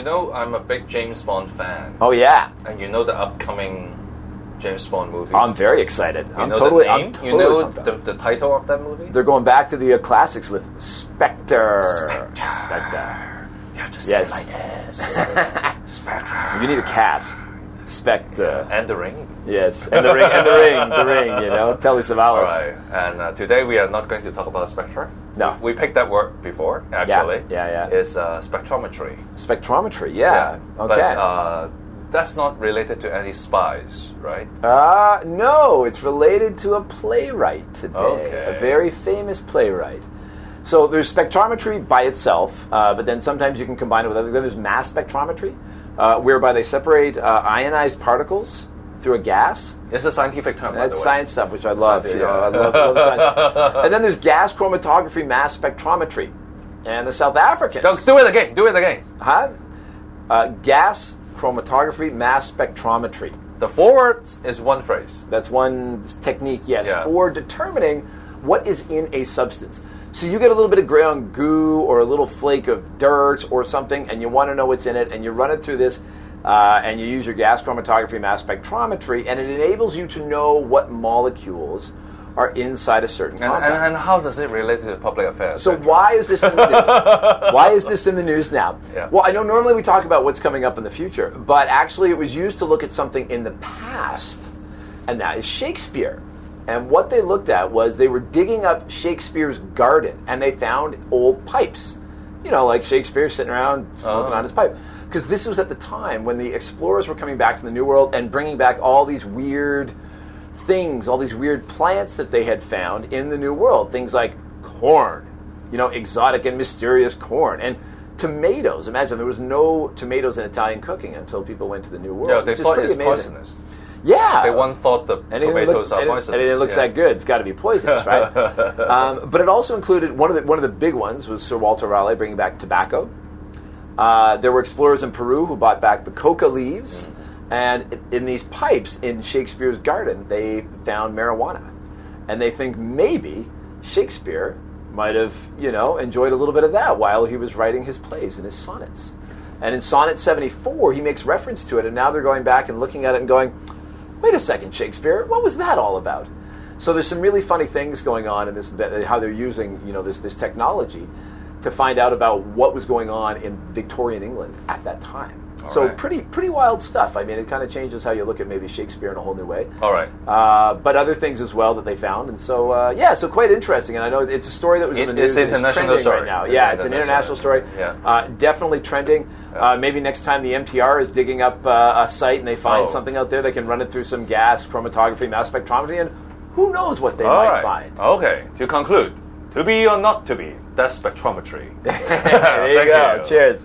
you know I'm a big James Bond fan. Oh, yeah. And you know the upcoming James Bond movie? I'm very excited. You know the name? You know the title of that movie? They're going back to the classics with Spectre. Spectre. You have to say it like this. Spectre. You need a cat. Spectre. And the ring. Yes, and the ring, you know, Telly Savalas. All right, and today we are not going to talk about Spectre. No. We picked that word before, actually. Yeah. It's spectrometry. Spectrometry, yeah. Okay. But that's not related to any spies, right? No, it's related to a playwright today. Okay. A very famous playwright. So there's spectrometry by itself, but then sometimes you can combine it with other. Then there's mass spectrometry, whereby they separate ionized particles through a gas. It's a scientific term. That's science stuff, which I love. You know, I love science. And then there's gas chromatography, mass spectrometry, and the South Africans. Do it again. Do it again. Huh? Gas chromatography, mass spectrometry. The four words is one phrase. That's one technique, yes, for determining what is in a substance. So you get a little bit of ground goo or a little flake of dirt or something, and you want to know what's in it, and you run it through this, and you use your gas chromatography, mass spectrometry, and it enables you to know what molecules are inside a certain compound. And how does it relate to the public affairs? So why is this in the news? Why is this in the news now? Yeah. Well, I know normally we talk about what's coming up in the future, but actually it was used to look at something in the past, and that is Shakespeare. And what they looked at was they were digging up Shakespeare's garden, and they found old pipes. You know, like Shakespeare sitting around smoking on his pipe. Because this was at the time when the explorers were coming back from the New World and bringing back all these weird things, all these weird plants that they had found in the New World. Things like corn, you know, exotic and mysterious corn. And tomatoes. Imagine there was no tomatoes in Italian cooking until people went to the New World. Yeah, they thought it's poisonous. Yeah. They once thought the tomatoes are poisonous. And it looks that good. It's got to be poisonous, right? But it also included, one of the big ones was Sir Walter Raleigh bringing back tobacco. There were explorers in Peru who brought back the coca leaves. And in these pipes in Shakespeare's garden, they found marijuana. And they think maybe Shakespeare might have, you know, enjoyed a little bit of that while he was writing his plays and his sonnets. And in Sonnet 74, he makes reference to it, and now they're going back and looking at it and going, wait a second, Shakespeare, what was that all about? So there's some really funny things going on in this, how they're using, you know, this technology to find out about what was going on in Victorian England at that time. So pretty wild stuff. I mean, it kind of changes how you look at maybe Shakespeare in a whole new way. All right. But other things as well that they found. And so, so quite interesting. And I know it's a story that was in the news. It's an international story. Right now. It's an international story. Yeah. Definitely trending. Maybe next time the MTR is digging up a site and they find something out there, they can run it through some gas chromatography, mass spectrometry, and who knows what they might find. Okay. To conclude, to be or not to be, that's spectrometry. There you go. Cheers.